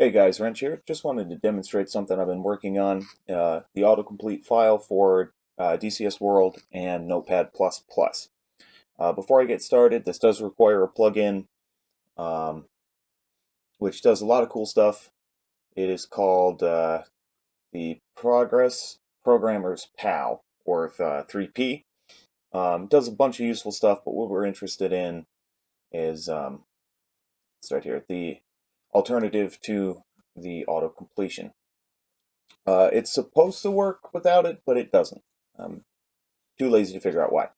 Hey guys, Wrench here. Just wanted to demonstrate something I've been working on, the autocomplete file for DCS World and Notepad++. Before I get started, this does require a plugin um, which does a lot of cool stuff. It is called the Progress Programmer's PAL, or 3P. Does a bunch of useful stuff, but what we're interested in is, let's start here, the alternative to the auto completion. It's supposed to work without it, but it doesn't. I'm too lazy to figure out why.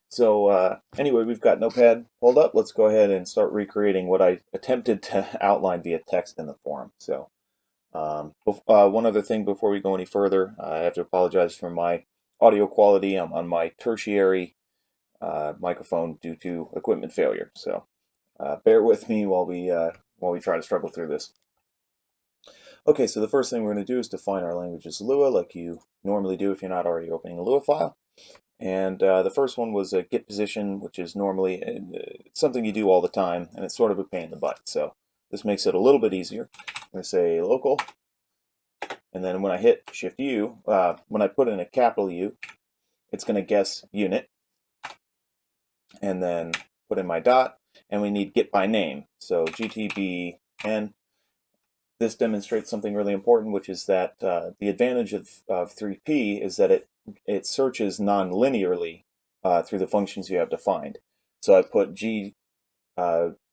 So anyway, we've got Notepad pulled up. Let's go ahead and start recreating what I attempted to outline via text in the forum. So one other thing before we go any further, I have to apologize for my audio quality. I'm on my tertiary microphone due to equipment failure. So bear with me while we try to struggle through this. Okay, so the first thing we're going to do is define our language as Lua, like you normally do if you're not already opening a Lua file. And the first one was a get position, which is normally something you do all the time, and it's sort of a pain in the butt. So this makes it a little bit easier. I'm going to say local, and then when I hit Shift U, when I put in a capital U, it's going to guess unit, and then put in my dot, and we need get by name. So GTBN. This demonstrates something really important, which is that the advantage of 3P is that it searches non-linearly through the functions you have defined. So I put GTBN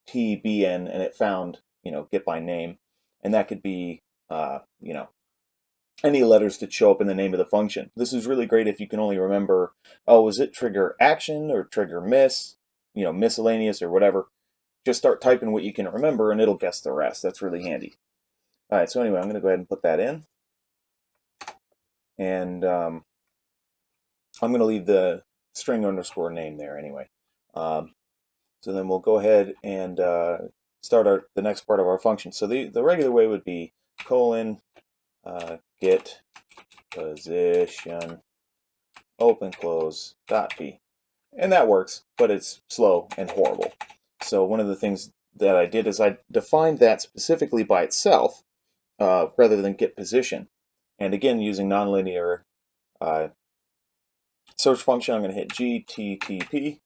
and it found, get by name, and that could be, any letters that show up in the name of the function. This is really great if you can only remember, oh, is it trigger action or trigger miss, miscellaneous or whatever. Just start typing what you can remember and it'll guess the rest. That's really handy. All right, so anyway, I'm going to go ahead and put that in. And I'm going to leave the string underscore name there anyway. So then we'll go ahead and start the next part of our function. So the regular way would be colon get position open close dot p. And that works, but it's slow and horrible. So one of the things that I did is I defined that specifically by itself, rather than get position. And again, using nonlinear search function, I'm going to hit GTTP,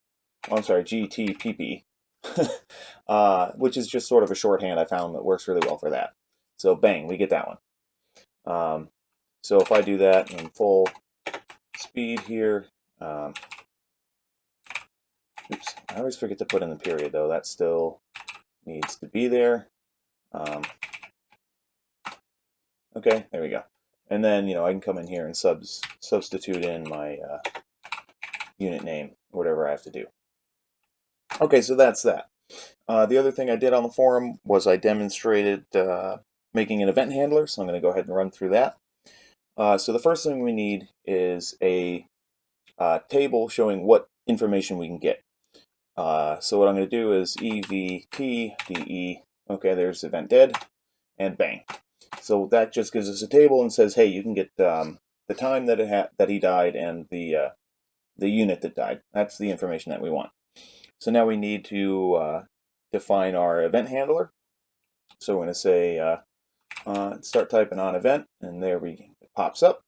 which is just sort of a shorthand I found that works really well for that. So bang, we get that one. So if I do that in full speed here, oops, I always forget to put in the period though. That still needs to be there. Okay, there we go. And then, I can come in here and substitute in my unit name, whatever I have to do. Okay, so that's that. The other thing I did on the forum was I demonstrated making an event handler, so I'm going to go ahead and run through that. So the first thing we need is a table showing what information we can get. So what I'm going to do is evtde, okay, there's event dead, and bang. So that just gives us a table and says, hey, you can get the time that he died and the unit that died. That's the information that we want. So now we need to define our event handler. So we're going to say start typing on event, and there it pops up.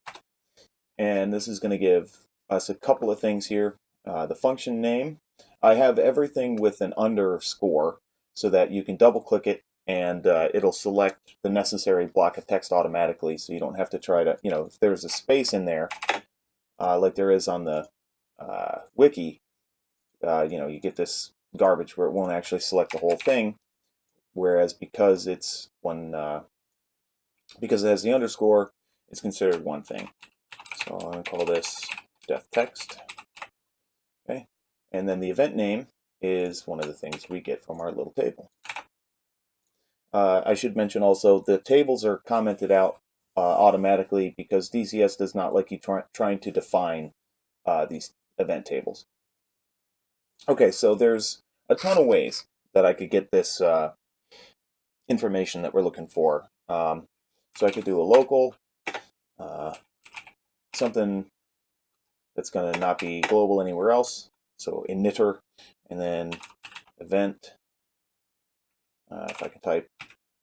And this is going to give us a couple of things here. The function name. I have everything with an underscore so that you can double click it and it'll select the necessary block of text automatically, so you don't have to try to, if there's a space in there, like there is on the wiki, you get this garbage where it won't actually select the whole thing, whereas because it's because it has the underscore, it's considered one thing. So I'm going to call this def text. Okay, and then the event name is one of the things we get from our little table. I should mention also the tables are commented out automatically because DCS does not like you trying to define these event tables. Okay, so there's a ton of ways that I could get this information that we're looking for. So I could do a local, something that's going to not be global anywhere else. So initer, and then event. If I can type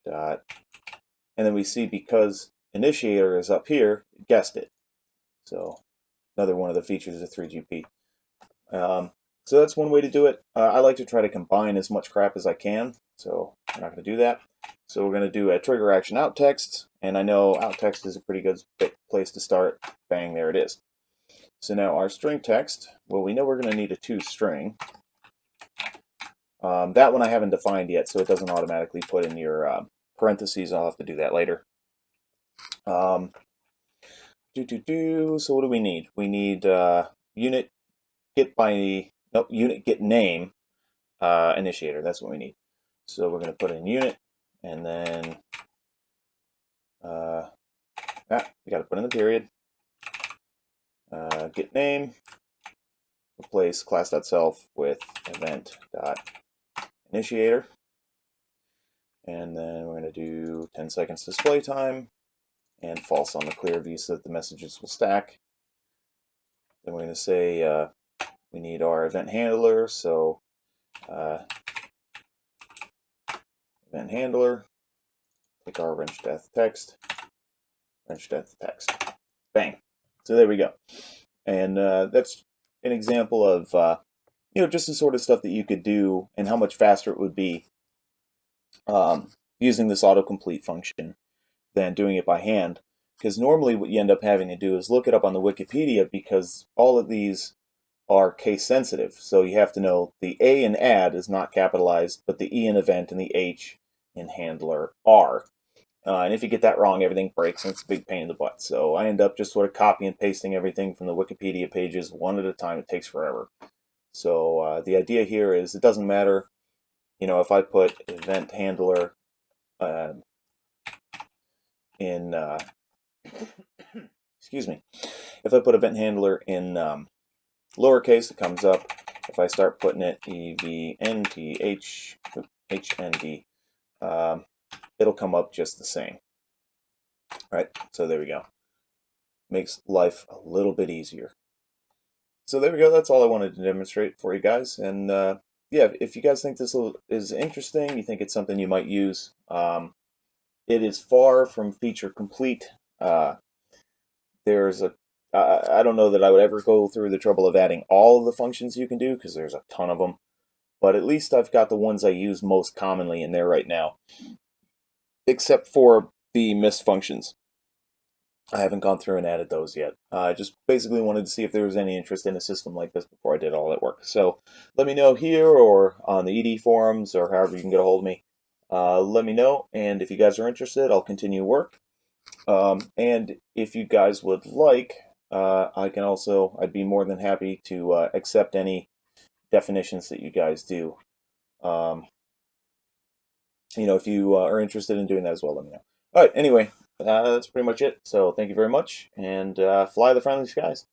dot and then we see because initiator is up here, it guessed it. So another one of the features of 3GP. So that's one way to do it. I like to try to combine as much crap as I can, so we're not going to do that. So we're going to do a trigger action out text, and I know out text is a pretty good place to start. Bang, there it is. So now our string text, well, we know we're going to need a toString. That one I haven't defined yet, so it doesn't automatically put in your parentheses. I'll have to do that later. So what do we need? We need unit get name initiator. That's what we need. So we're going to put in unit, and then we got to put in the period. Get name. Replace class.self with event.initiator. And then we're going to do 10 seconds display time and false on the clear view so that the messages will stack. Then we're going to say we need our event handler, so event handler, take our wrench death text, bang. So there we go. And that's an example of just the sort of stuff that you could do and how much faster it would be using this autocomplete function than doing it by hand. Because normally what you end up having to do is look it up on the Wikipedia, because all of these are case sensitive. So you have to know the A in add is not capitalized, but the E in event and the H in handler are. And if you get that wrong, everything breaks, and it's a big pain in the butt. So I end up just sort of copy and pasting everything from the Wikipedia pages one at a time. It takes forever. So the idea here is it doesn't matter, if I put event handler in, excuse me, if I put event handler in lowercase, it comes up. If I start putting it EVNTHHND, it'll come up just the same. Right, so there we go. Makes life a little bit easier. So there we go. That's all I wanted to demonstrate for you guys. And yeah, if you guys think this is interesting, you think it's something you might use, it is far from feature complete. There's I don't know that I would ever go through the trouble of adding all of the functions you can do, because there's a ton of them. But at least I've got the ones I use most commonly in there right now, except for the missed functions. I haven't gone through and added those yet. I just basically wanted to see if there was any interest in a system like this before I did all that work. So let me know here or on the ED forums or however you can get a hold of me. Let me know, and if you guys are interested, I'll continue work. And if you guys would like, I'd be more than happy to accept any definitions that you guys do. If you are interested in doing that as well, let me know. All right, anyway, that's pretty much it. So thank you very much, and fly the friendly skies.